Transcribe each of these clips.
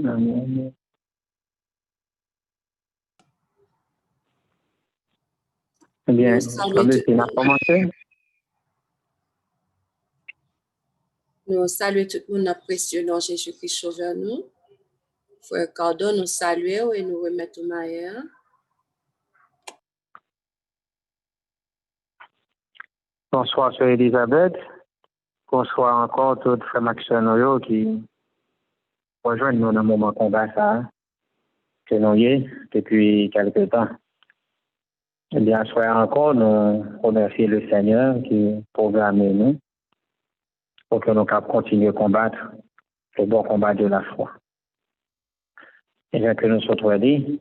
Amen. Eh bien, semble-t-il a commencé. Nous saluons tout le monde apprécié dans Jésus-Christ Sauveur nous. Frère Cardon, nous saluons et nous remettons Maïa. Bonsoir, Sœur Elisabeth. Bonsoir encore tous les frères Maxime qui rejoignent nous dans le moment combat ça, que nous y est depuis quelque temps. Eh bien, soir encore, nous remercions le Seigneur qui programme nous pour que nous puissions continuer à combattre le bon combat de la foi. Et bien que nous sommes dit,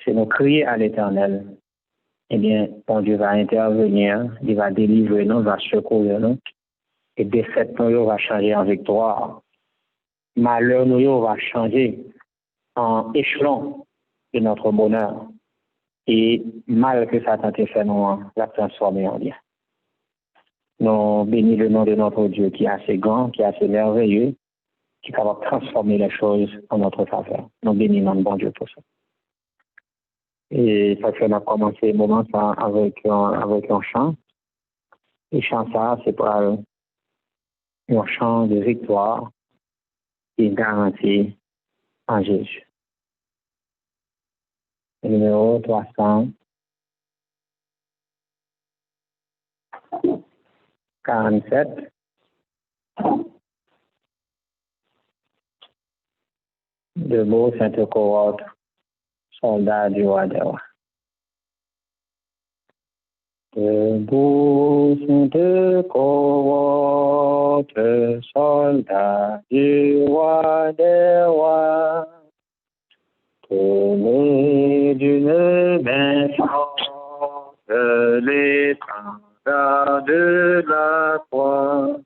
c'est nous crier à l'Éternel. Eh bien, bon Dieu va intervenir, il va délivrer nous, va secourir nous, et défaite nous va changer en victoire. Malheur nous va changer en échelon de notre bonheur. Et mal que Satan te fait, nous va transformer en bien. Nous bénissons le nom de notre Dieu qui est assez grand, qui est assez merveilleux, qui est capable de transformer les choses en notre faveur. Nous bénissons le bon Dieu pour ça. Et ça fait qu'on a commencé le moment ça avec un chant. Et chant ça, c'est pour un chant de victoire qui est garanti en Jésus. Le numéro 347. Debout, Sainte-Cohorte, soldat du roi des rois. Debout, Sainte-Cohorte, soldat du roi des rois. Tenez d'une main forte l'étendard de la croix.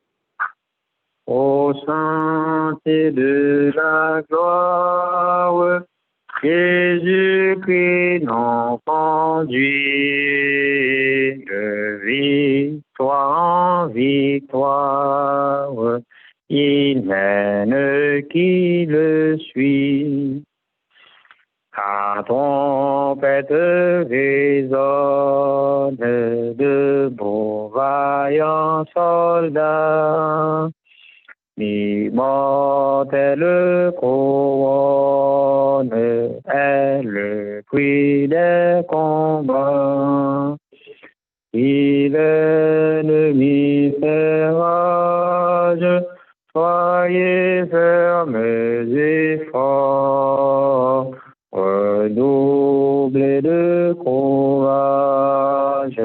Ô santé de la gloire, Jésus-Christ nous conduit de victoire en victoire. Il mène qui le suit. La trompette résonne de beaux vaillants soldats. L'immortelle couronne est le prix des combats. Si l'ennemi fait rage, soyez fermes et forts. Redoublez de courage,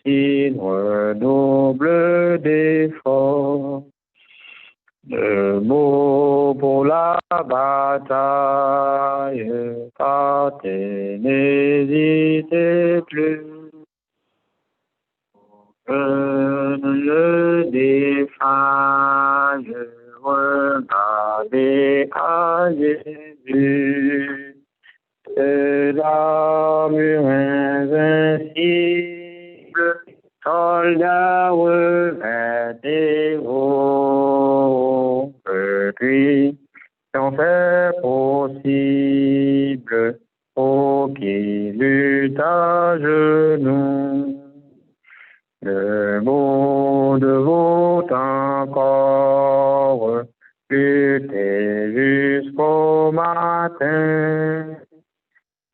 si redouble d'efforts. Debout pour la bataille, partez, n'hésitez plus. Que le défaille, regardez à Jésus. C'est l'armure invincible, soldats revêtez-vous. Puis, on fait possible, pour qui lutte à genoux. Debout de votre encore, luttez jusqu'au matin.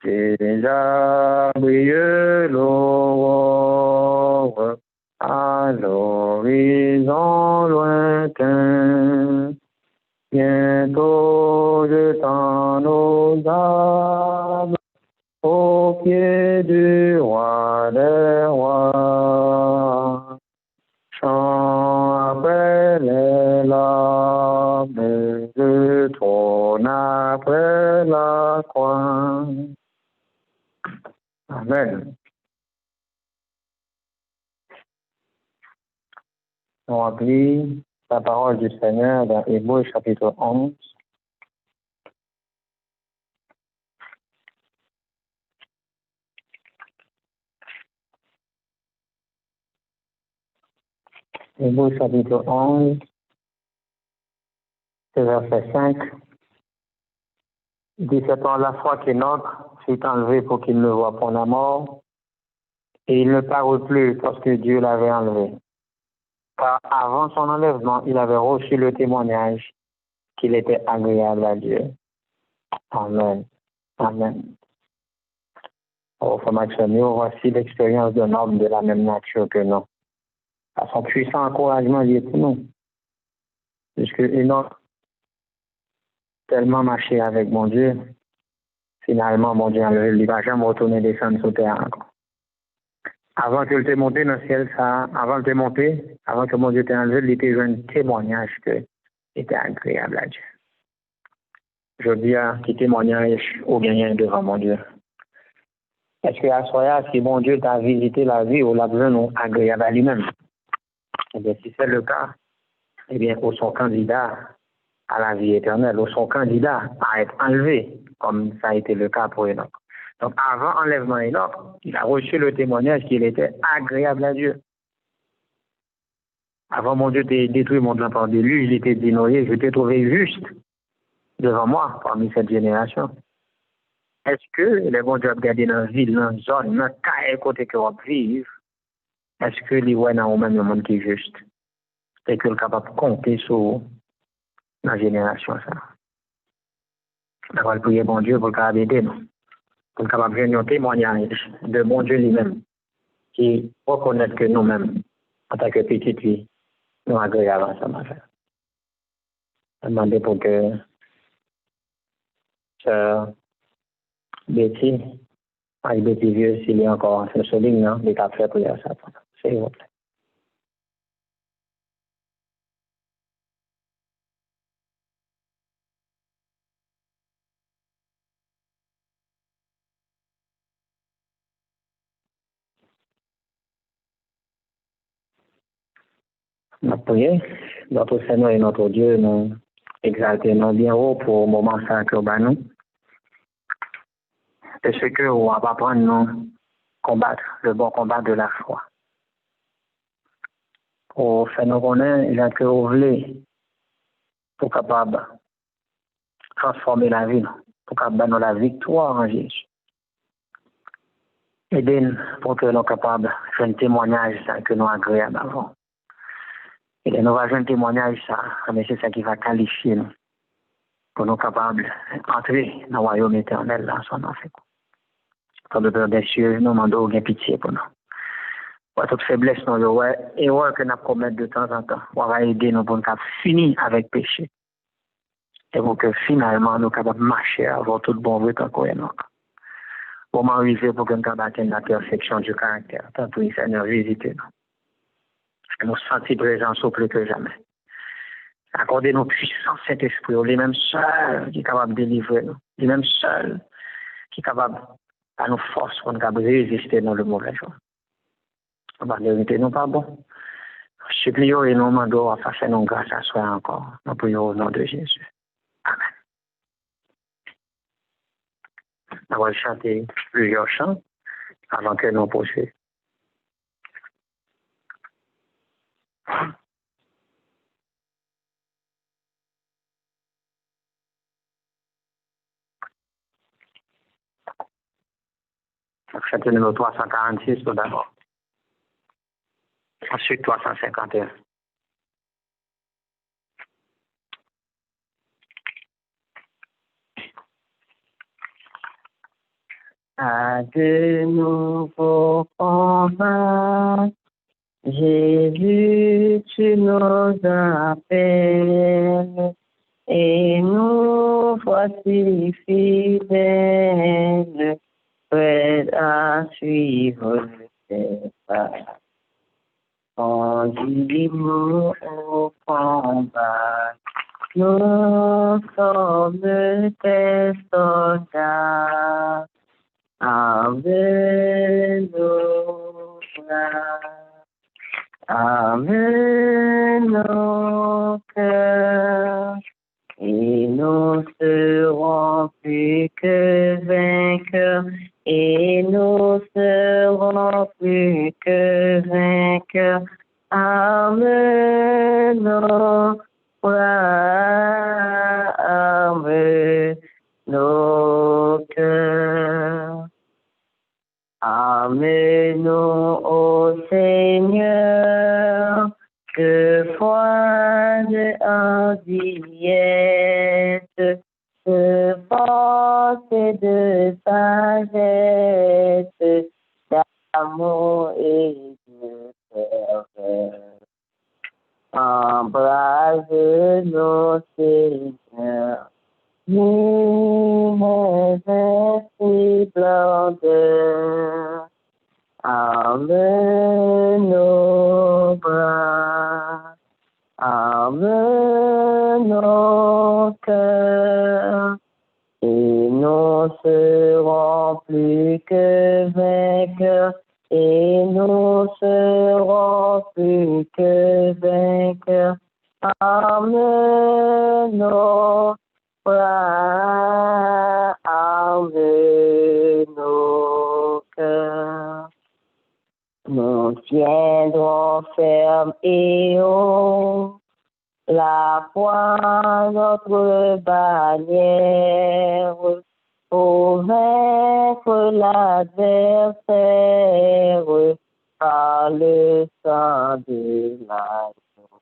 Déjà brille l'aurore à l'horizon lointain. Bientôt jetant nos âmes au pied du roi des rois. Chant après les larmes, le trône après la croix. Amen. On remplit la parole du Seigneur dans Hébreux chapitre 11. Hébreux chapitre 11, verset 5 dit c'est par la foi qu'Enoch fut enlevé pour qu'il ne voie point la mort, et il ne parut plus parce que Dieu l'avait enlevé. Car avant son enlèvement, il avait reçu le témoignage qu'il était agréable à Dieu. Amen. Amen. Frère Maxime, voici l'expérience d'un homme de la même nature que nous. À son puissant encouragement lié pour nous. Puisque Enoch tellement marché avec mon Dieu, finalement, mon Dieu a enlevé, il ne va jamais retourner descendre sur terre encore. Avant que le t'ait monté dans le ciel, avant que mon Dieu t'ait enlevé, il était un témoignage que était agréable à Dieu. Je dis à qui témoignage au gagnant devant mon Dieu. Est-ce que à soya, si mon Dieu t'a visité la vie ou l'a besoin agréable à lui-même? Eh bien, si c'est le cas, eh bien, ou son candidat à la vie éternelle, ou son candidat à être enlevé, comme ça a été le cas pour Enoch. Donc, avant enlèvement Enoch, il a reçu le témoignage qu'il était agréable à Dieu. Avant mon Dieu t'ait détruit mon temps par de lui, il était dit, non, je t'ai trouvé juste devant moi parmi cette génération. Est-ce que les bons Dieu regardent dans la ville, dans la zone, dans le cas côté que vous vivez, est-ce que les voient dans le même monde qui est juste? Est-ce que est capable de compter sur la génération ça? On va prier bon Dieu pour le capable aider nous. Pour le capable de un témoignage de bon Dieu lui-même qui reconnaît que nous-mêmes, en tant que petite fille, nous agréables ensemble à faire. Demander pour que Sœur Betty, avec Betty vieux, s'il est encore en ce ligne, non, il a fait prière ça. S'il vous plaît. Nous prions, notre Seigneur et notre Dieu, nous exaltons bien haut pour le moment ça que nous. Et ce que on va apprendre nous combattre, le bon combat de la foi. Pour faire nous connaître, il a que vous voulez pour capable transformer la vie, pour capable nous la victoire en Jésus. Aidez-nous pour que nous soyons capables de faire un témoignage que nous agréable avant. Et nous allons faire un témoignage ça, mais c'est ça qui va qualifier nous pour nous capables d'entrer dans le royaume éternel là, son enfer. Quand le Père des cieux, nous demandons bien pitié pour nous. Pour toute faiblesse, nous ouais, erreur que nous commettons de temps en temps, on va aider nous pour nous finir avec péché. Et pour que finalement nous capables de marcher avant tout bon vœu tant qu'on est là. Pour m'arriver pour que nous atteignions la perfection du caractère. Tant pis, Seigneur, visitez-nous. Que nous sentions présence plus que jamais. Accordez-nous puissance Saint-Esprit, les mêmes seuls qui sont capables de délivrer nous, les mêmes seuls qui sont capables à nous forcer pour nous résister dans le mauvais jour. On va vérité, nous pas bon. Supplions et nous demandons à faire nos grâces à soi encore. Nous prions au nom de Jésus. Amen. On va chanter plusieurs chants avant que nous poursuivions. Chanter le numéro 346 tout d'abord. Ensuite 351. À de nouveaux combats, Jésus, tu nous appelles, et nous voici fidèles, prêts à suivre tes pas. Conduis-nous au combat, nous sommes tes soldats. Avec nos cœurs, et nous serons plus que vainqueurs, et nous serons plus que vainqueurs. Amen, nos bras, amen, nos de foi, de hardiesse, de force et de sagesse, d'amour et de ferveur. Embrase nos seigneurs, lumière splendeur, arme nos bras, arme nos cœurs, et nous serons plus que vainqueurs, et nous serons plus que vainqueurs. Arme nos bras, arme nos cœurs. Nous tiendrons ferme et haut la foi, notre bannière, pour vaincre l'adversaire par le sang de l'agneau.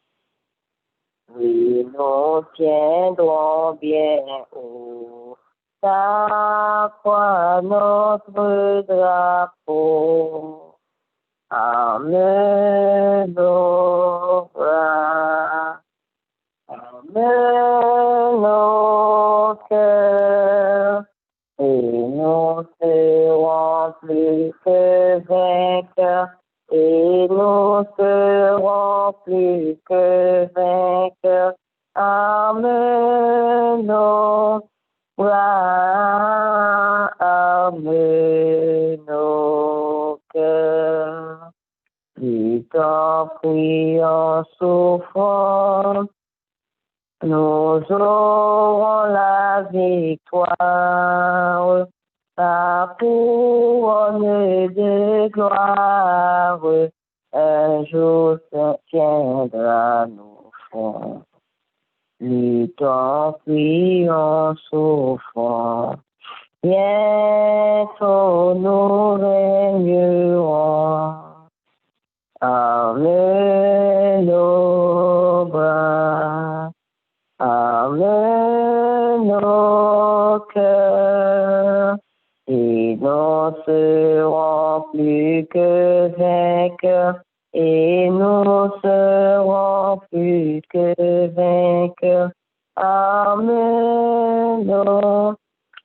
Oui, nous tiendrons bien haut ta croix, notre drapeau. Arme nos bras, arme nos cœurs, et nous serons plus que vainqueurs, et nous serons plus que vainqueurs. Arme nos bras, arme nos cœurs. Puis en priant souffrant, nous aurons la victoire, la couronne de gloire, un jour se tiendra nos fronts. Luttons, prions, souffrons, bientôt nous régnerons. Arme nos bras, arme nos cœurs, et nous serons plus que vainqueurs, et nous serons plus que vainqueurs. Arme nos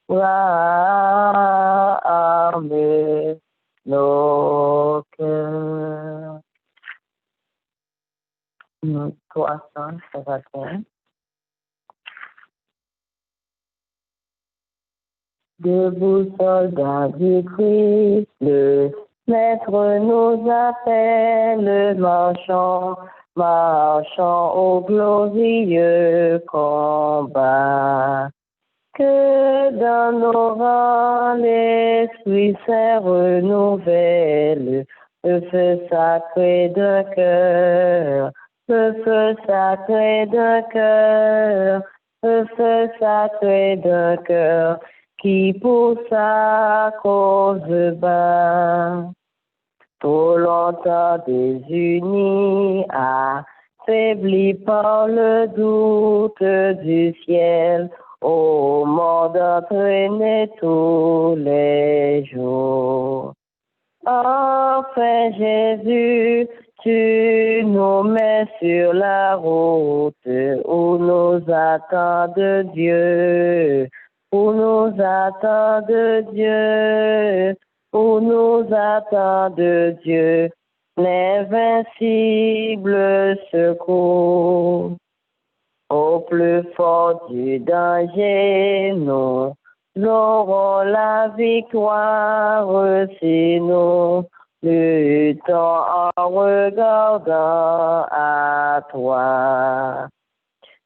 bras, arme nos cœurs. 351. Debout, soldats du Christ, le Maître nous appelle, marchons, marchons au glorieux combat. Que dans nos rangs l'Esprit Saint renouvelle le feu sacré d'un cœur, le feu sacré d'un cœur, le feu sacré d'un cœur qui pour sa cause bat. Trop longtemps désunis, affaiblis par le doute du ciel, au monde entraîné tous les jours. Enfin Jésus, tu nous mets sur la route où nous attend de Dieu, où nous attend de Dieu, où nous attend de Dieu, l'invincible secours. Au plus fort du danger, nous aurons la victoire si nous luttons en regardant à toi.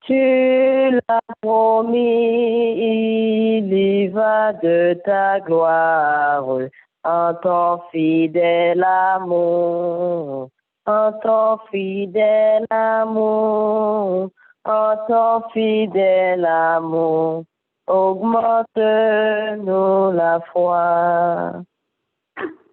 Tu l'as promis, il y va de ta gloire, en ton fidèle amour, en ton fidèle amour, en ton fidèle amour, augmente-nous la foi.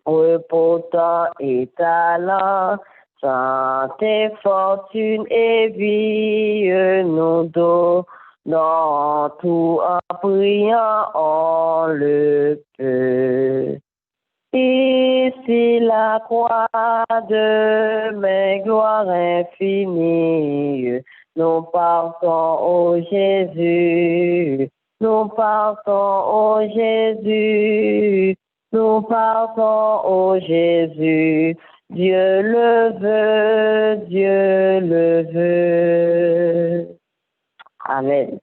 Reposant et talent, Santé, fortune et vie nous donnons tout en priant, on le peut. Ici la croix de mes gloires infinies, nous partons au Jésus, nous partons au Jésus, nous partons au Jésus. Dieu le veut, Dieu le veut. Amen.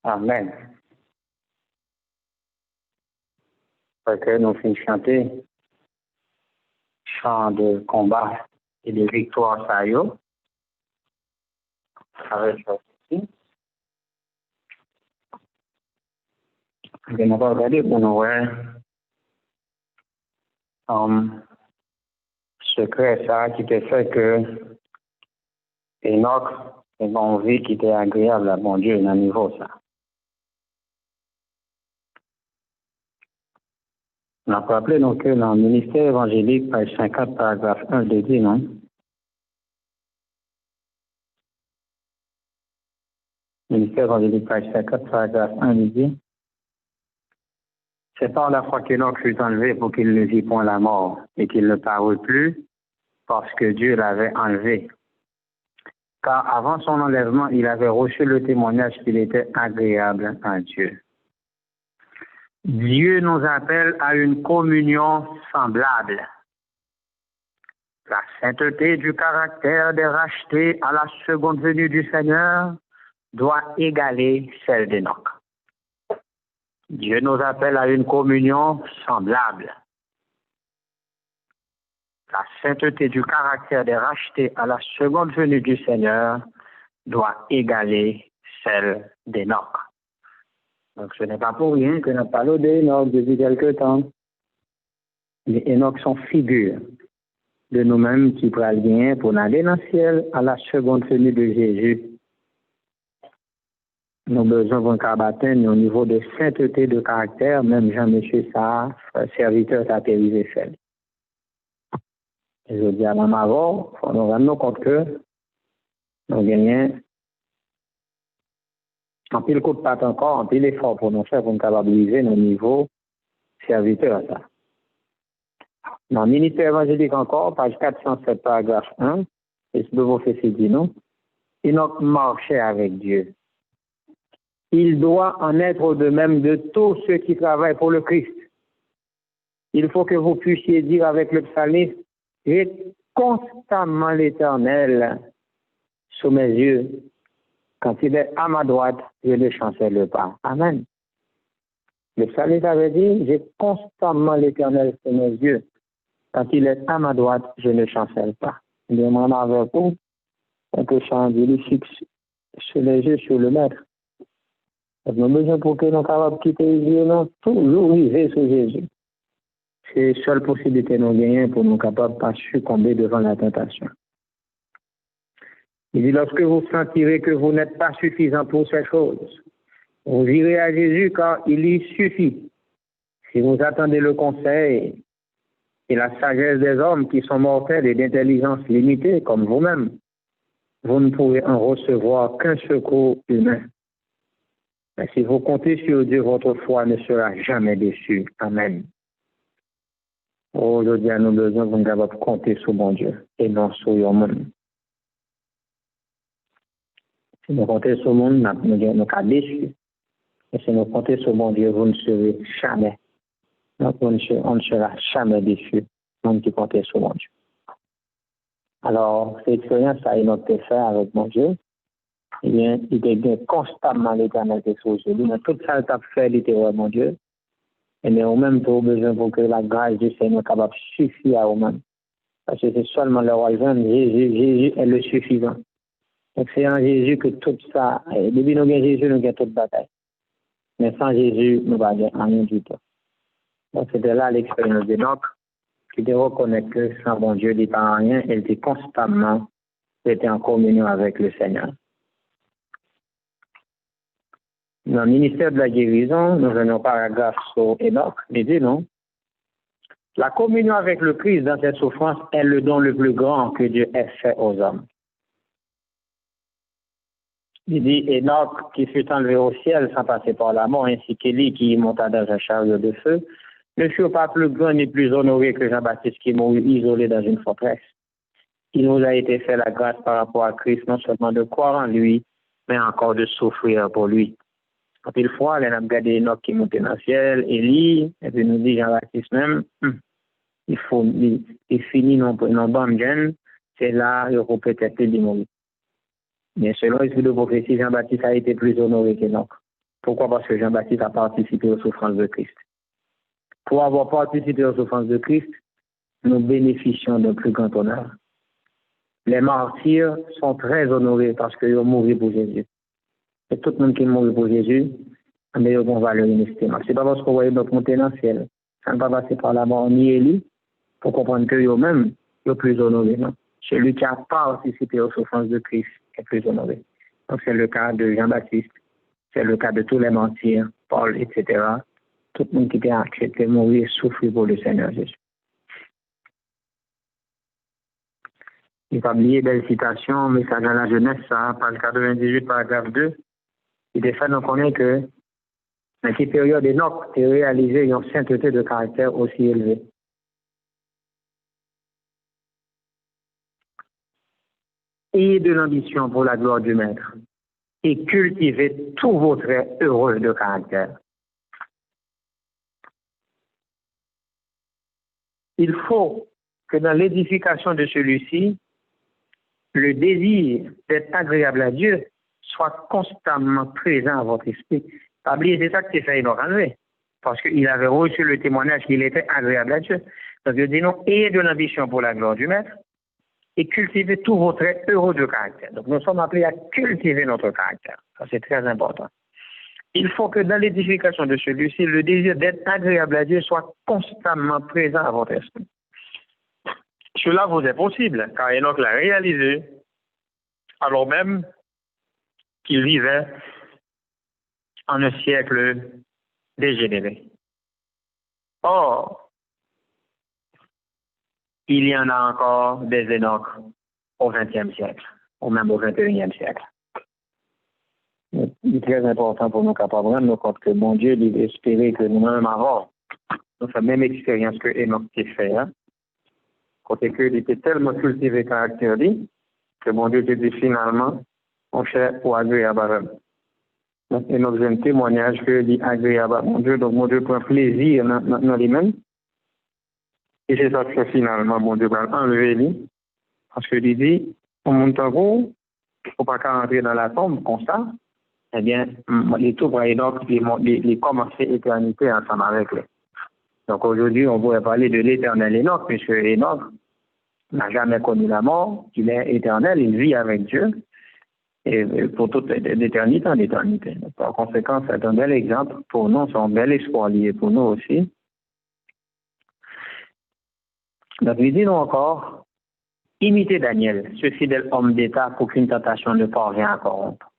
Amen. Parce que nous finissons chanter chant de combat et de victoire, ça y est. Avec ça aussi. Je n'ai pas regardé pour nous voir secret ça qui te fait que Enoch est une vie qui était agréable à mon Dieu dans le niveau ça. On a rappelé donc que dans le ministère évangélique, page 50, paragraphe 1, je dit, non? Ministère évangélique, page 50, paragraphe 1, il dit, c'est par la foi qu'Enoch fut enlevé pour qu'il ne vit point la mort et qu'il ne parut plus parce que Dieu l'avait enlevé. Car avant son enlèvement, il avait reçu le témoignage qu'il était agréable à Dieu. Dieu nous appelle à une communion semblable. La sainteté du caractère des rachetés à la seconde venue du Seigneur doit égaler celle d'Enoch. Dieu nous appelle à une communion semblable. La sainteté du caractère des rachetés à la seconde venue du Seigneur doit égaler celle d'Enoch. Donc ce n'est pas pour rien que nous parlons d'Enoch depuis quelque temps. Mais Enoch sont figures de nous-mêmes qui pourraient bien pour aller dans le ciel à la seconde venue de Jésus. Nous avons besoin d'un cabatin au niveau de sainteté de caractère, même Jean-Monsieur Sarr, serviteur satellisé fait. Je dis à maman avant, il faut nous rendre compte que nous gagnons en pile coup de patte encore, en pile effort pour nous faire pour nous capabiliser nos niveaux serviteurs. Ça. Dans le ministère évangélique encore, page 407, paragraphe 1, et ce que vous faites, c'est dit non, Enoch marchait avec Dieu. Il doit en être de même de tous ceux qui travaillent pour le Christ. Il faut que vous puissiez dire avec le psalmiste, j'ai constamment l'Éternel sous mes yeux. Quand il est à ma droite, je ne chancelle pas. Amen. Le psalmiste avait dit, j'ai constamment l'Éternel sous mes yeux. Quand il est à ma droite, je ne chancelle pas. Je demande avec vous, que changer fixe sur les yeux sur le maître. Nous avons besoin pour que nous soyons capables de quitter les yeux, non, toujours vivre sur Jésus. C'est la seule possibilité que nous gagnons pour nous capables de ne pas succomber devant la tentation. Il dit, lorsque vous sentirez que vous n'êtes pas suffisant pour ces choses, vous irez à Jésus car il y suffit. Si vous attendez le conseil et la sagesse des hommes qui sont mortels et d'intelligence limitée comme vous-même, vous ne pourrez en recevoir qu'un secours humain. Mais si vous comptez sur Dieu, votre foi ne sera jamais déçue. Amen. Aujourd'hui, nous avons besoin de nous compter sur mon Dieu et non sur le monde. Si nous comptons sur le monde, nous sommes déçus. Et si nous comptons sur mon Dieu, vous ne serez jamais. On ne sera jamais déçus. Monde qui compte sur mon Dieu. Alors, cette expérience a une autre faire avec mon Dieu. Eh bien, il est constamment l'Éternel sur lui. Mais tout ça, il a fait littéralement, mon Dieu. Et mais au même temps, besoin pour que la grâce du Seigneur soit capable de suffire à vous-même. Parce que c'est seulement le roi Jésus est le suffisant. Donc c'est en Jésus que tout ça, depuis nous avons Jésus, nous avons toute bataille. Mais sans Jésus, nous n'avons rien du tout. Donc c'était là l'expérience d'Enoch, qui te reconnaît que sans bon Dieu, il n'est pas rien, elle était constamment, était en communion avec le Seigneur. Dans le ministère de la guérison, nous avons un paragraphe sur Enoch, il dit non. La communion avec le Christ dans cette souffrance est le don le plus grand que Dieu ait fait aux hommes. Il dit Enoch qui fut enlevé au ciel sans passer par la mort, ainsi qu'Élie qui monta dans un chariot de feu, ne furent pas plus grands ni plus honorés que Jean-Baptiste qui mourut isolé dans une forteresse. Il nous a été fait la grâce par rapport à Christ, non seulement de croire en lui, mais encore de souffrir pour lui. Quand il fois, on a regardé Enoch qui montait dans le ciel, Élie, et puis nous dit Jean-Baptiste même, il finit dans bonne jeune, c'est là, il faut peut-être lui mourir. Mais selon l'esprit de prophétie, Jean-Baptiste a été plus honoré qu'Enoch. Pourquoi? Parce que Jean-Baptiste a participé aux souffrances de Christ. Pour avoir participé aux souffrances de Christ, nous bénéficions d'un plus grand honneur. Les martyrs sont très honorés parce qu'ils ont mouru pour Jésus. Et tout le monde qui mourut pour Jésus, mais ils ont valeur inestimable. Ce n'est pas parce qu'on voit notre monter dans le ciel. Ça ne va pas passer par la mort ni Élie pour comprendre que eux-mêmes, ils sont plus honorés. Non? Celui qui a participé aux souffrances de Christ est plus honoré. Donc c'est le cas de Jean-Baptiste, c'est le cas de tous les martyrs, Paul, etc. Tout le monde qui a accepté de mourir et souffrir pour le Seigneur Jésus. Il va oublier belle citation, message à la jeunesse, ça, page 98, paragraphe 2. Il est fait nous connaître que dans cette période d'Enoch, il a réalisé une sainteté de caractère aussi élevée. Ayez de l'ambition pour la gloire du Maître et cultivez tous vos traits heureux de caractère. Il faut que dans l'édification de celui-ci, le désir d'être agréable à Dieu soit constamment présent à votre esprit. Pas oublier, c'est ça que c'est fait Enoch enlever. Parce qu'il avait reçu le témoignage qu'il était agréable à Dieu. Donc il dit non, ayez de l'ambition pour la gloire du Maître et cultivez tous vos traits heureux de caractère. Donc nous sommes appelés à cultiver notre caractère. Ça c'est très important. Il faut que dans l'édification de celui-ci, le désir d'être agréable à Dieu soit constamment présent à votre esprit. Cela vous est possible, car Enoch l'a réalisé, alors même qu'il vivait en un siècle dégénéré. Or, il y en a encore des Enoch au XXe siècle, ou même au XXIe siècle. Il est très important pour nous capables de rendre compte que mon Dieu il espérait que nous-mêmes avons la même expérience que Enoch a fait. Hein? Côté qu'il était tellement cultivé caractère que mon Dieu te dit finalement, on cherche pour agréable à eux. Et nous avons un témoignage que dit agréable à mon Dieu, donc mon Dieu prend plaisir dans lui-même. Et c'est ça que finalement mon Dieu va enlever lui. Parce qu'il dit, au monde en gros, il ne faut pas rentrer dans la tombe comme ça. Eh bien, les tout pour Enoch, les commencer l'éternité ensemble avec lui. Donc aujourd'hui, on pourrait parler de l'éternel Enoch, puisque Enoch n'a jamais connu la mort, il est éternel, il vit avec Dieu, et pour toute l'éternité en éternité. Par conséquent, c'est un bel exemple pour nous, c'est un bel espoir lié pour nous aussi. Donc il dit nous encore, imitez Daniel, ce fidèle homme d'État pour qu'une tentation ne parvienne à corrompre.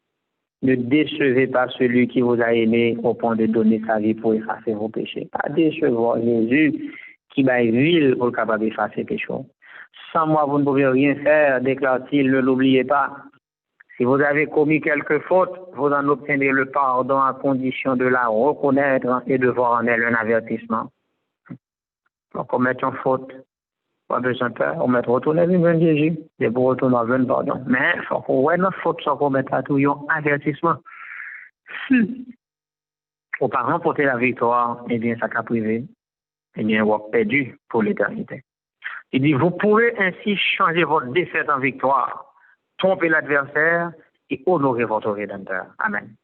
Ne décevez pas celui qui vous a aimé au point de donner sa vie pour effacer vos péchés. Pas décevoir Jésus qui va ville pour capable d'effacer péché. Sans moi, vous ne pouvez rien faire, déclare-t-il, ne l'oubliez pas. Si vous avez commis quelque faute, vous en obtiendrez le pardon à condition de la reconnaître et de voir en elle un avertissement. Donc, commettre une faute, pas besoin de faire, on met retourner vers Jésus, et pour retourner vers pardon. Mais il faut qu'on voit notre faute sans qu'on mette à tout un avertissement. Aux parents porter la victoire, eh bien, ça qu'a privé, eh bien, on va perdu pour l'éternité. Il dit, vous pourrez ainsi changer votre défaite en victoire, tromper l'adversaire et honorer votre Rédempteur. Amen.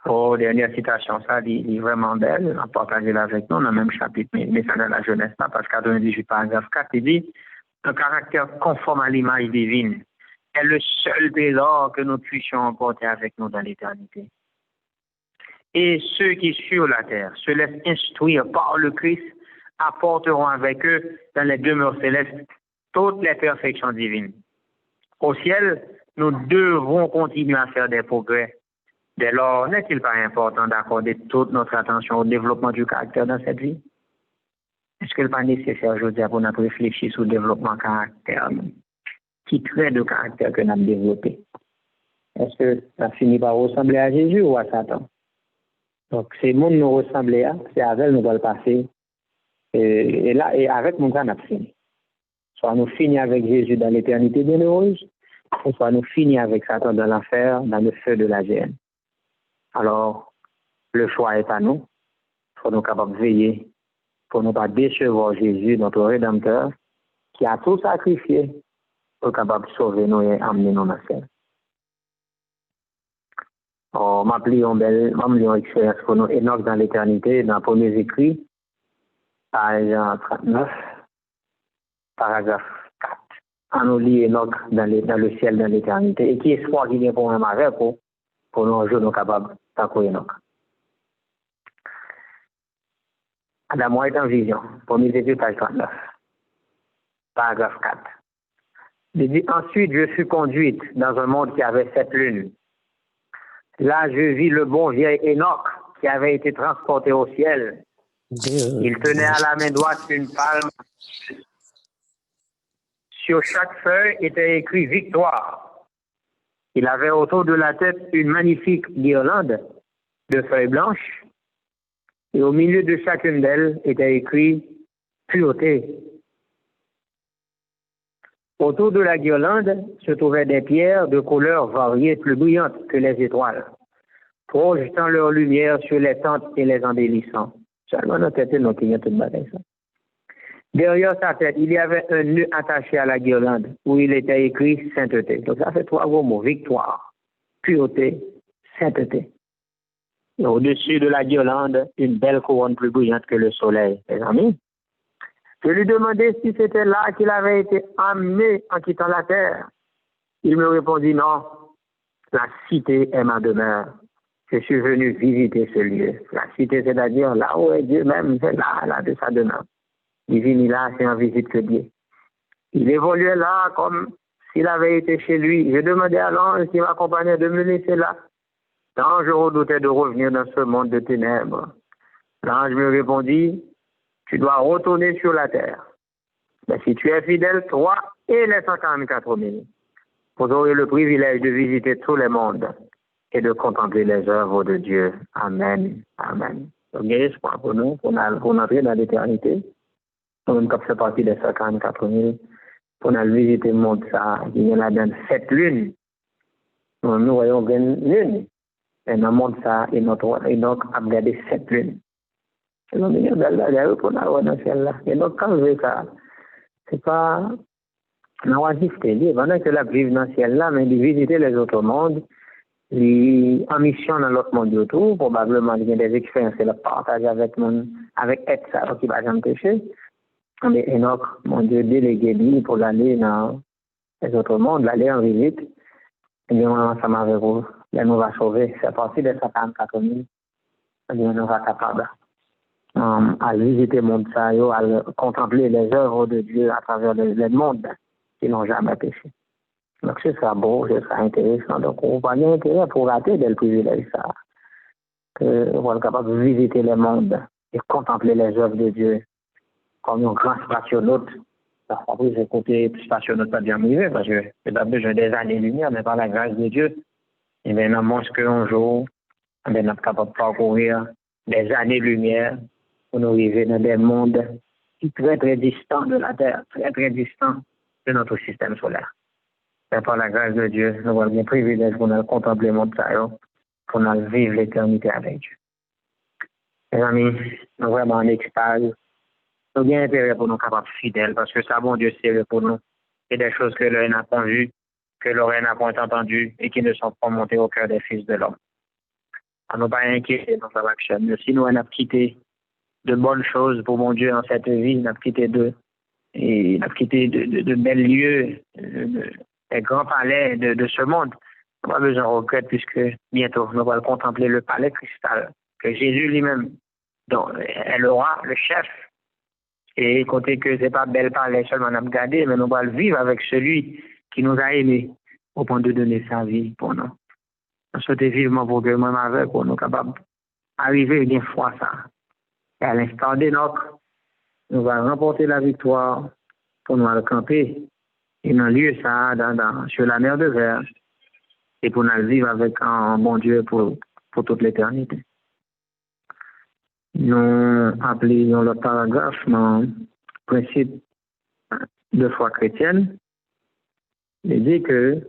Oh, dernière citation, ça, il est vraiment belle, on partage-la avec nous dans le même chapitre, mais ça dans la jeunesse, page 98, paragraphe 4, il dit, un caractère conforme à l'image divine est le seul trésor que nous puissions emporter avec nous dans l'éternité. Et ceux qui sur la terre se laissent instruire par le Christ apporteront avec eux dans les demeures célestes toutes les perfections divines. Au ciel, nous devons continuer à faire des progrès Dès lors, n'est-il pas important d'accorder toute notre attention au développement du caractère dans cette vie? Est-ce qu'il n'est pas nécessaire aujourd'hui pour nous réfléchir sur le développement caractère, qui trait de caractère que nous avons développé? Est-ce que ça finit par ressembler à Jésus ou à Satan? Donc, c'est le monde nous ressembler, c'est avec nous va le passer. Et là, et avec nous, on a fini. Soit nous finissons avec Jésus dans l'éternité bienheureuse, ou soit nous finissons avec Satan dans l'enfer, dans le feu de la géhenne. Alors, le choix est à nous. Il faut nous capables de veiller pour ne pas décevoir Jésus, notre Rédempteur, qui a tout sacrifié pour être capable de sauver nous et amener nous dans le ciel. On m'a pris une expérience pour nous, Enoch dans l'éternité, dans les premiers écrits, page 39, paragraphe 4. On nous lit Enoch dans le ciel, dans l'éternité, et qui espoir qu'il y a pour un avec pour nous jouer nous capables d'accueillir Enoch. Adam est en vision, premier écrit, page 39, paragraphe 4. Il dit, ensuite, je fus conduite dans un monde qui avait 7 lunes. Là, je vis le bon vieil Enoch qui avait été transporté au ciel. Il tenait à la main droite une palme. Sur chaque feuille était écrit victoire. Il avait autour de la tête une magnifique guirlande de feuilles blanches. Et au milieu de chacune d'elles était écrit pureté. Autour de la guirlande se trouvaient des pierres de couleurs variées plus brillantes que les étoiles, projetant leur lumière sur les tentes et les embellissant. Seulement notre tête, non, il y a tout bagaille ça. Derrière sa tête, il y avait un nœud attaché à la guirlande où il était écrit sainteté. Donc ça fait 3 gros mots, victoire, pureté, sainteté. Et au-dessus de la guirlande, une belle couronne plus brillante que le soleil. Les amis, je lui demandai si c'était là qu'il avait été amené en quittant la terre. Il me répondit non, la cité est ma demeure. Je suis venu visiter ce lieu. La cité, c'est-à-dire là où est Dieu même, c'est là de sa demeure. Il là, c'est en visite que Dieu. Il évoluait là comme s'il avait été chez lui. Je demandais à l'ange qui m'accompagnait de me laisser là. L'ange redoutait de revenir dans ce monde de ténèbres. L'ange me répondit, tu dois retourner sur la terre. Mais si tu es fidèle, toi et les 144 000, vous aurez le privilège de visiter tous les mondes et de contempler les œuvres de Dieu. Amen. Amen. Donc, il y a espoir pour nous, pour entrer dans l'éternité. Nous comme fait partie des 144 000, pour aller visiter le monde, ça, il y en a dans 7 lunes. Nous voyons 20 lunes. Et dans le monde, ça, et donc, a regardé 7 lunes. Et donc, il y a belle pour aller dans le ciel là. Et donc, quand je veux ça, c'est pas, on va visiter, pendant que la vivre dans le ciel là, mais de visiter les autres mondes, en mission dans l'autre monde autour, probablement, il y a des expériences et le partage avec être ça, qui va jamais pécher. Mais Enoch, mon Dieu, délégué lui pour aller dans les autres mondes, aller en visite. Et bien, ensemble avec vous, là, nous va sauver. C'est à partir de 54 000. Et bien, nous va capable à visiter le monde, à contempler les œuvres de Dieu à travers les mondes qui n'ont jamais péché. Donc, ce sera beau, ce sera intéressant. Donc, on va bien intérêt pour rater le privilège, ça. On va être capable de visiter les mondes et contempler les œuvres de Dieu comme un grand spationaute. Après, j'ai côté spationaute pas bien arrivé parce que j'ai pas besoin des années-lumière, mais par la grâce de Dieu, et bien, dans moins qu'un jour, on est capable de parcourir des années-lumière pour nous arriver dans des mondes qui sont très, très distants de la Terre, très, très distants de notre système solaire. Et par la grâce de Dieu, nous avons un privilège pour nous contempler le monde, pour nous vivre l'éternité avec Dieu. Mes amis, nous sommes vraiment en extase. Nous avons bien intérêt pour nous capables fidèles, parce que ça, bon Dieu, c'est pour nous. C'est des choses que l'œil n'a pas vues, que l'oreille n'a pas entendues, et qui ne sont pas montées au cœur des fils de l'homme. À nous pas inquiéter dans sa action. Mais si nous avons quitté de bonnes choses pour mon Dieu en cette vie, nous avons quitté de bels lieux, des grands palais de ce monde. On n'a pas besoin de regret puisque bientôt nous allons contempler le palais cristal que Jésus lui-même, dont elle aura le chef. Et côté que c'est pas bel palais seulement à regarder, mais nous allons vivre avec celui qui nous a aimés au point de donner sa vie pour nous. Je souhaite vivement pour que moi avec nous sommes capables d'arriver une fois ça. Et à l'instant d'Enoch, nous allons remporter la victoire pour nous aller camper. Et dans lieu ça, sur la mer de verre. Et pour nous vivre avec un bon Dieu pour toute l'éternité. Nous appelons le paragraphe dans le principe de foi chrétienne. Il dit que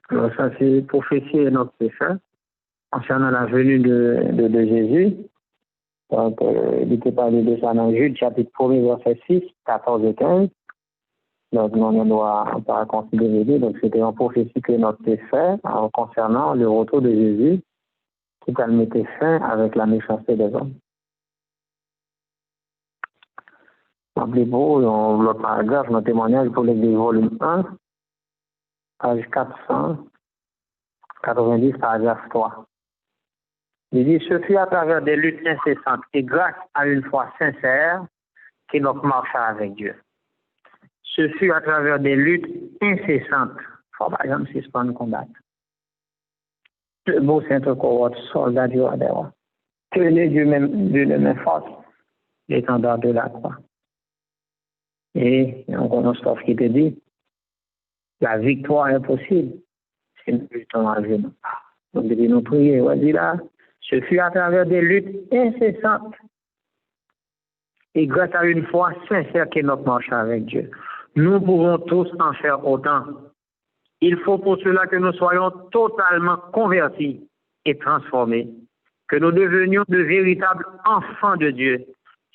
alors ça c'est prophétie et notre péché concernant la venue de Jésus. Donc, il était parlé de ça dans Jude, chapitre 1, verset 6, 14 et 15. Donc, on ne doit pas considérer. Donc, c'était une prophétie que notre fait concernant le retour de Jésus, qui a mis fin avec la méchanceté des hommes. Rappelez-vous, dans le paragraphe, notre témoignage pour l'Église, volume 1, page 490, paragraphe 3. Il dit, ce fut à travers des luttes incessantes et grâce à une foi sincère qu'Enoch marcha avec Dieu. Ce fut à travers des luttes incessantes. Faut par exemple suspendre combattre. Le beau Saint-Cohorte, soldat du roi des rois. Tenez Dieu de même force, l'étendard de la croix. Et on connaît ce qui te dit, la victoire est possible. C'est nous luttons à genoux. Donc, il dit, nous prier, on dit là, ce fut à travers des luttes incessantes et grâce à une foi sincère que notre marche avec Dieu. Nous pouvons tous en faire autant. Il faut pour cela que nous soyons totalement convertis et transformés, que nous devenions de véritables enfants de Dieu,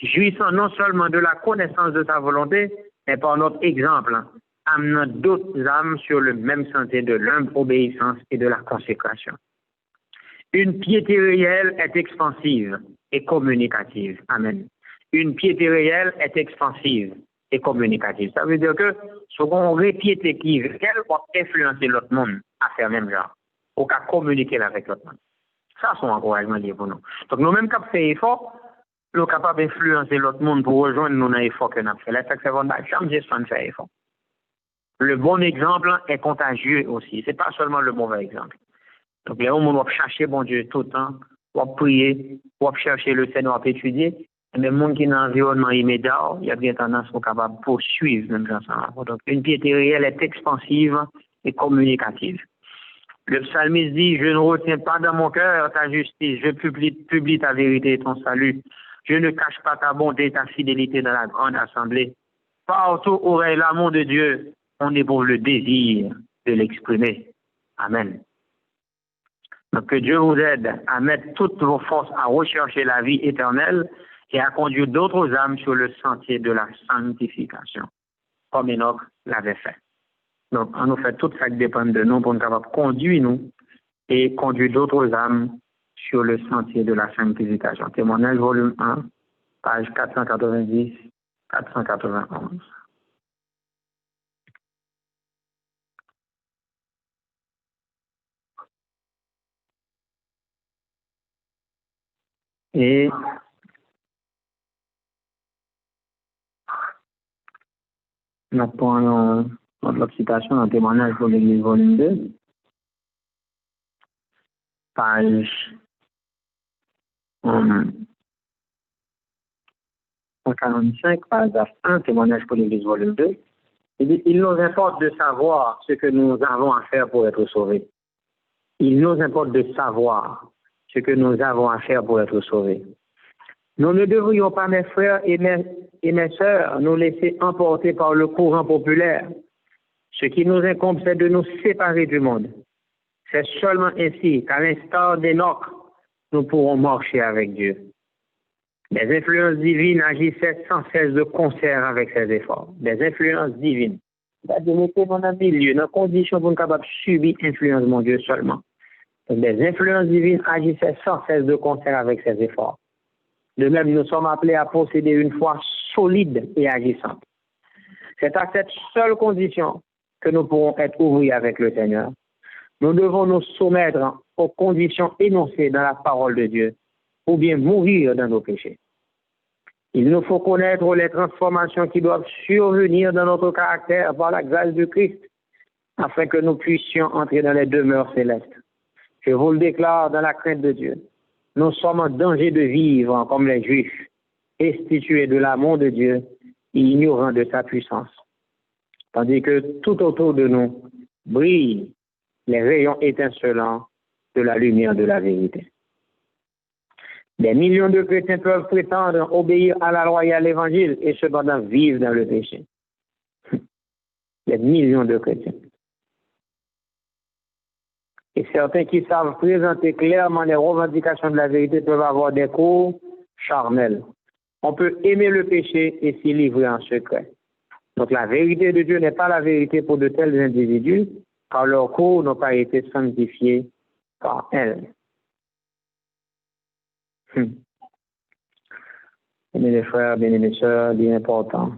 jouissant non seulement de la connaissance de sa volonté, mais par notre exemple, amenant d'autres âmes sur le même sentier de l'humble obéissance et de la consécration. Une piété réelle est expansive et communicative. Amen. Une piété réelle est expansive et communicative. Ça veut dire que ce qu'on piété qui est réelle va influencer l'autre monde à faire même genre, ou qu'à communiquer avec l'autre monde. Ça, c'est un encouragement lié pour nous. Donc, nous-mêmes, quand nous faisons effort, nous sommes capables d'influencer l'autre monde pour rejoindre nous dans l'effort que nous avons fait. Là, c'est vraiment jamais gestion de faire effort. Le bon exemple est contagieux aussi. Ce n'est pas seulement le mauvais exemple. Donc, les gens doivent chercher bon Dieu tout le temps, doivent prier, doivent chercher le Seigneur, doivent étudier. Et les gens qui sont dans l'environnement immédiat, il y a bien tendance à être capables de poursuivre même ça. Donc, une piété réelle est expansive et communicative. Le psalmiste dit, je ne retiens pas dans mon cœur ta justice, je publie ta vérité et ton salut. Je ne cache pas ta bonté et ta fidélité dans la grande assemblée. Partout où est l'amour de Dieu, on éprouve le désir de l'exprimer. Amen. Donc que Dieu vous aide à mettre toutes vos forces à rechercher la vie éternelle et à conduire d'autres âmes sur le sentier de la sanctification, comme Enoch l'avait fait. Donc, on nous fait tout ça qui dépend de nous pour nous capables de conduire nous et conduire d'autres âmes sur le sentier de la sanctification. Témoignage volume 1, page 490, 491. Et nous prenons notre citation dans témoignage pour l'Église volume 2, page 145, paragraphe 1, témoignage pour l'Église volume 2. Il dit, il nous importe de savoir ce que nous avons à faire pour être sauvés. Il nous importe de savoir ce que nous avons à faire pour être sauvés. Nous ne devrions pas, mes frères et mes sœurs, nous laisser emporter par le courant populaire. Ce qui nous incombe, c'est de nous séparer du monde. C'est seulement ainsi qu'à l'instar d'Enoch, nous pourrons marcher avec Dieu. Les influences divines agissaient sans cesse de concert avec ces efforts. Des influences divines. C'est-à-dire, nous sommes dans un milieu, dans une condition pour nous capables de subir l'influence de mon Dieu seulement. Donc, des influences divines agissaient sans cesse de concert avec ces efforts. De même, nous sommes appelés à posséder une foi solide et agissante. C'est à cette seule condition que nous pourrons être ouverts avec le Seigneur. Nous devons nous soumettre aux conditions énoncées dans la parole de Dieu, ou bien mourir dans nos péchés. Il nous faut connaître les transformations qui doivent survenir dans notre caractère par la grâce de Christ, afin que nous puissions entrer dans les demeures célestes. Je vous le déclare dans la crainte de Dieu. Nous sommes en danger de vivre comme les Juifs, destitués de l'amour de Dieu et ignorants de sa puissance. Tandis que tout autour de nous brillent les rayons étincelants de la lumière de la vérité. Des millions de chrétiens peuvent prétendre obéir à la loi et à l'évangile et cependant vivre dans le péché. Des millions de chrétiens. Et certains qui savent présenter clairement les revendications de la vérité peuvent avoir des cours charnels. On peut aimer le péché et s'y livrer en secret. Donc la vérité de Dieu n'est pas la vérité pour de tels individus, car leurs cours n'ont pas été sanctifiés par elle. Bien les frères, bien les sœurs, bien important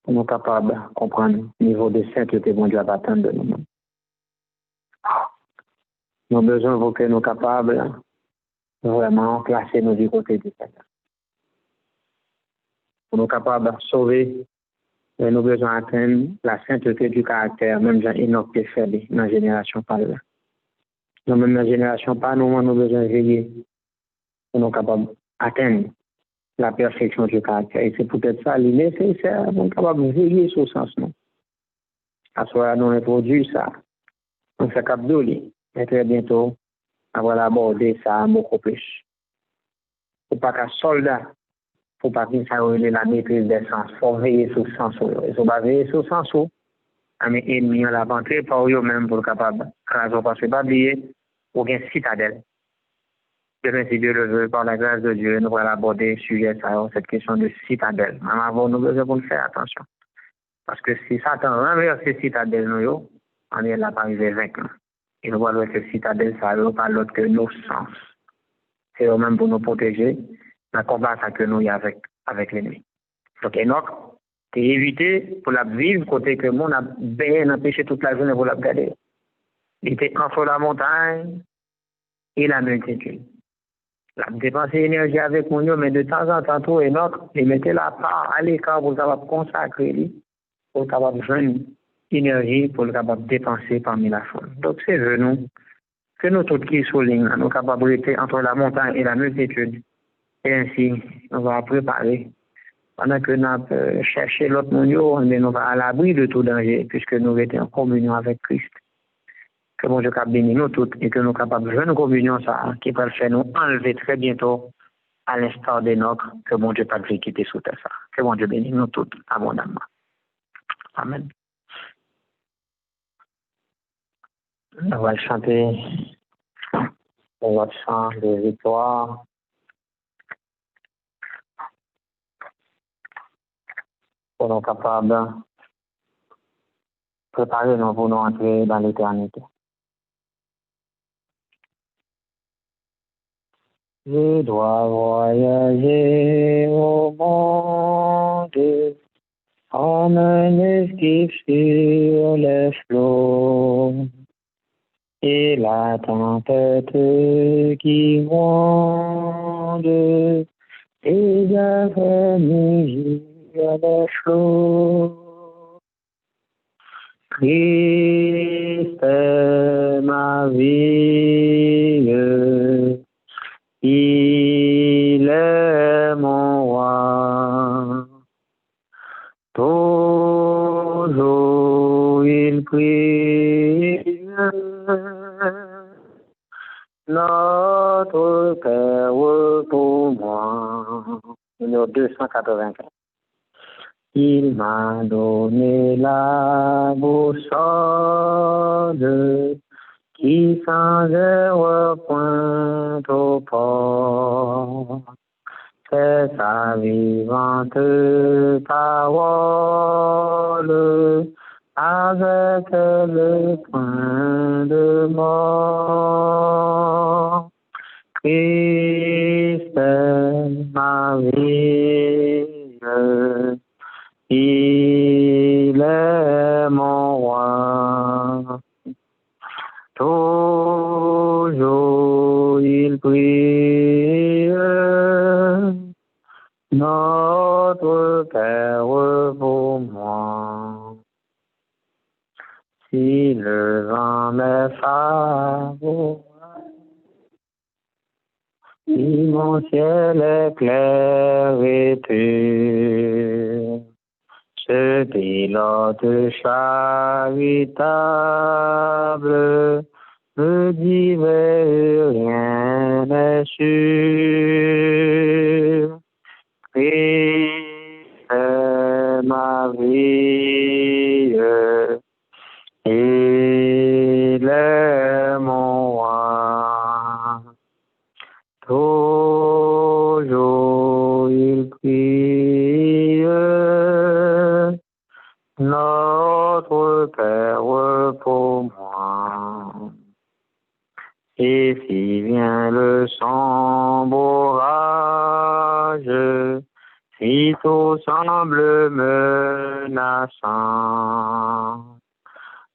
pour nous capables de comprendre le niveau de sainteté bon Dieu va attendre de nous. Nous avons besoin pour que nous capables de vraiment placer nous du côté du Seigneur. Pour nous capables de sauver, nous avons besoin d'atteindre la sainteté du caractère, même Jean Enoch qui est faible dans la génération par là. Nous, même dans la génération par nous, nous avons besoin de veiller pour nous capables d'atteindre la perfection du caractère. Et c'est peut-être ça, il est nécessaire, nous sommes capables de veiller sur ce sens. À ce moment-là, nous introduisons ça. Donc, c'est cap d'oli. Mais très bientôt, avant d'aborder ça beaucoup plus. Pour pas qu'un soldat, pour pas qu'il s'arrête la maîtrise des sens, il faut veiller sur le sens. Il faut pas veiller sur le sens. Mais ennemi, on l'a rentré par eux-mêmes pour le capable. Parce que pas oublier, ou bien citadelle. Demain, si Dieu le veut, par la grâce de Dieu, nous allons aborder sujet ça, cette question de citadelle. Même avant, nous devons faire attention. Parce que si Satan renverse ces citadelles, nous, on est là pour arriver vaincre. Et nous voyons que citadelle, ça n'est pas l'autre que nos sens. C'est eux-mêmes pour nous protéger dans le combat que nous avons avec l'ennemi. Donc, Enoch, c'est évité pour la vivre côté que mon a bien empêché toute la journée pour la garder. Il était entre la montagne et la multitude. La dépenser énergie avec mon mais de temps en temps, tout Enoch, il mettait la part à l'écart pour capable consacrer lui, pour capable joindre énergie pour capable dépenser parmi la foule. Donc c'est nous que nous tous qui soulignent, nous capables d'être entre la montagne et la multitude. Et ainsi, on va préparer. Pendant que nous cherchons l'autre monde, nous va à l'abri de tout danger, puisque nous étions en communion avec Christ. Que bon Dieu cap bénir nous tous et que nous capables de jouer une communion ça, qui peut faire nous enlever très bientôt à l'instar d'Enoch, que bon Dieu pas de quitter sous terre ça. Que bon Dieu bénisse nous tous abondamment. Amen. On va chanter notre chant de victoire. Pour nous capables de préparer nous pour nous entrer dans l'éternité. Je dois voyager au monde en un esquif sur les flots. Et la tempête qui gronde et avec les flots. Christ est ma vie, il est mon roi. Toujours il prie notre Père pour moi. Numéro 284. Il m'a donné la boussole qui sans erreur pointe au port. C'est sa vivante parole avec le point de mort. Christ est ma vie, il est mon roi. Toujours il prie Notre Père pour moi, si le vent m'est favorable, si mon ciel est clair et pur, ce pilote charitable me dit rien n'est sûr. Christ est ma vie, il est mon roi. Toujours il prie, notre Père pour moi. Et si vient le sombre orage, si tout semble menaçant,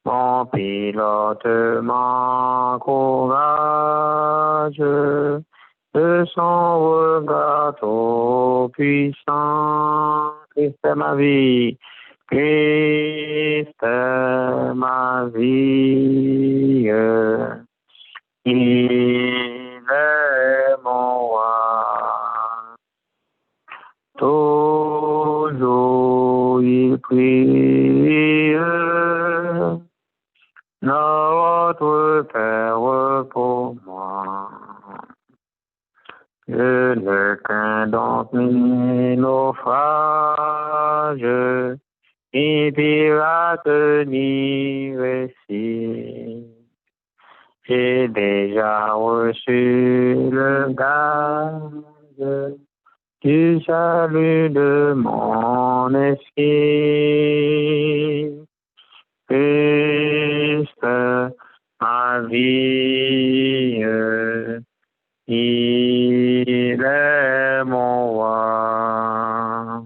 mon pilote m'encourage de son regard tout puissant. Christ est ma vie, Christ est ma vie. Il est mon roi. Toujours il prie, notre Père pour moi. Je ne crains donc ni naufrage, ni pirate, ni récit. J'ai déjà reçu le gage du salut de mon esprit. Christ, ma vie, il est mon roi.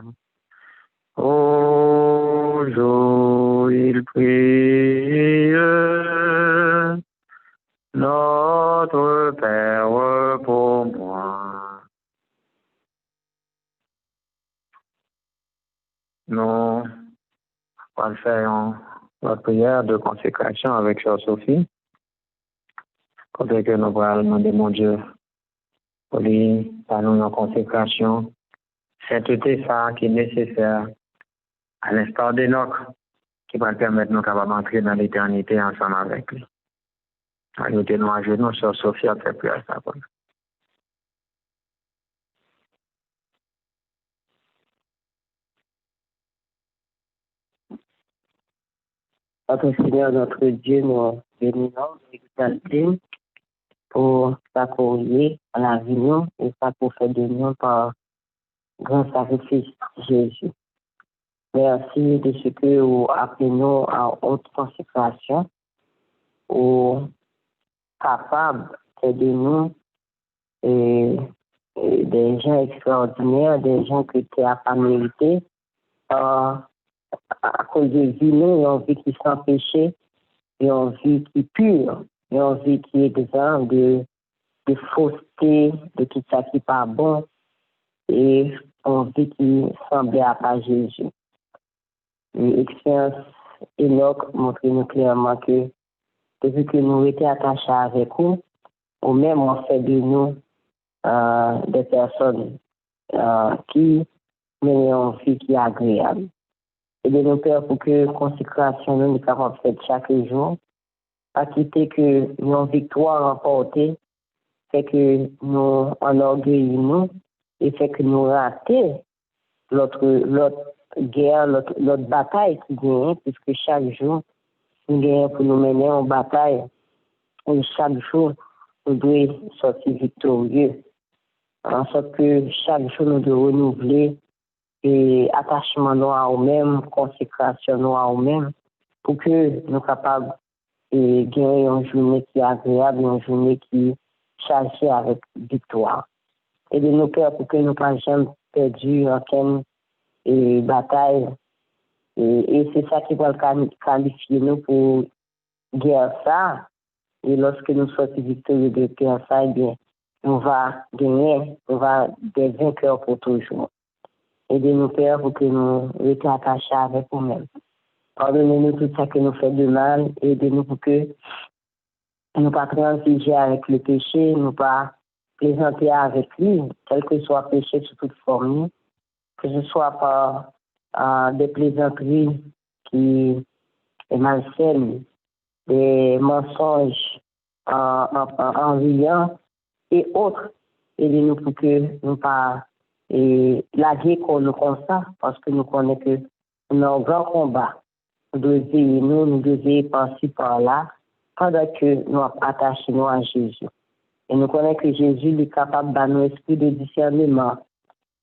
Au jour il prie, notre Père pour moi. Nous allons faire la prière de consécration avec Sœur Sophie. Côté que nous allons demander mon Dieu pour lui faire une consécration. Sainteté ça qui est nécessaire à l'instar d'Enoch qui va permettre nous capables d'entrer dans l'éternité ensemble avec lui. Ajoutez-nous à genoux, Sœur Sophie a fait prière ça. Notre Seigneur, notre Dieu, nous bénissons, exaltons pour s'accorder à la vie nous et ça pour faire de nous par grand sacrifice Jésus. Merci de ce que vous appelez nous à haute consécration, ou capable de nous et des gens extraordinaires, des gens que tu n'as pas mérité, à cause de vie, nous, une vie qui sans péché, une vie qui est pure, une vie qui est exempte de fausseté, de tout ça qui n'est pas bon, et une vie qui semblait à pas Jésus. L'expérience Enoch montre-nous clairement que depuis que nous étions attachés avec vous, ou même on fait de nous des personnes qui mènent une vie qui est agréable. Et de nous faire pour que la consécration nous soit capable de faire chaque jour, à quitter que nos victoires remportées, fait que nous enorgueillissons et fait que nous ratons l'autre guerre, l'autre bataille qui gagne, puisque chaque jour, nous gagnons pour nous mener en bataille. Et chaque jour, nous devons sortir victorieux. En sorte que chaque jour, nous devons renouveler et attachement nous à nous-mêmes, consécration nous à nous-mêmes, pour que nous soyons capables de gagner une journée qui est agréable, une journée qui est chargée avec victoire. Et de nous faire pour que nous ne pas jamais perdu aucune bataille. Et c'est ça qui va qualifier nous pour guerre ça. Et lorsque nous sortons victorieux de guerre ça, eh bien, on va gagner, on va être vainqueurs pour toujours. Aidez-nous, Père, pour que nous restions attachés avec vous-même. Pardonnez-nous tout ça que nous fait de mal. Aidez-nous pour que nous ne pas transiger avec le péché, nous pas plaisanter avec lui, quel que soit péché sous toute forme, que ce soit par des plaisanteries qui est malsaines, des mensonges en riant et autres. Aidez-nous pour que nous pas laguer comme ça, parce que nous connaissons que nous avons un grand combat. Nous devons passer par là, pendant que nous attachons à Jésus. Et nous connaissons que Jésus est capable de nous esprit de discernement,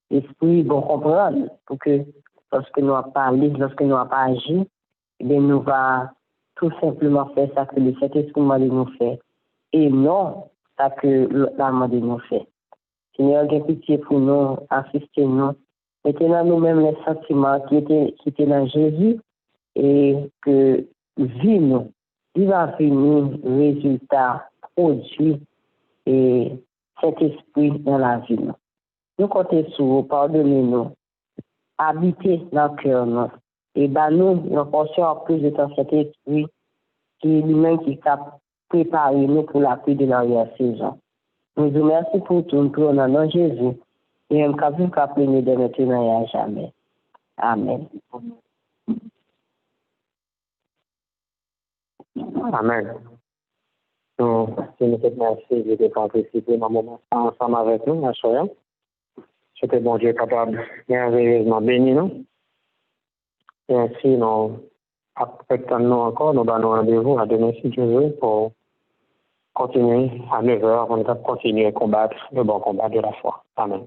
esprit bon comprendre, pour que lorsque nous avons parlé, lorsque nous n'avons pas agi, nous va tout simplement faire ça que le Saint-Esprit m'a nous fait. Et non ça que l'âme de nous fait. Seigneur, j'ai pitié pour nous, assistez-nous. Maintenant, nous-mêmes, les sentiments qui étaient dans Jésus, et que vie va venir résultat produit et cet esprit dans la vie. Nous comptons sur vous, pardonnez-nous, habitez dans le cœur, et nous pensons en plus de temps cet esprit qui lui-même qui a préparé nous pour la pluie de l'arrière-saison. Nous vous remercions pour tout, nous prenons dans Jésus, et un cap plein de maintenant et à jamais. Amen. Amen. Nous merci de participer dans le moment ensemble avec nous, ma soeur. C'était bon Dieu capable merveilleusement béni nous. Et ainsi, nous attendons encore, nous donnons rendez-vous à demain si Dieu veut pour continuer à 9h, on va continuer à combattre le bon combat de la foi. Amen.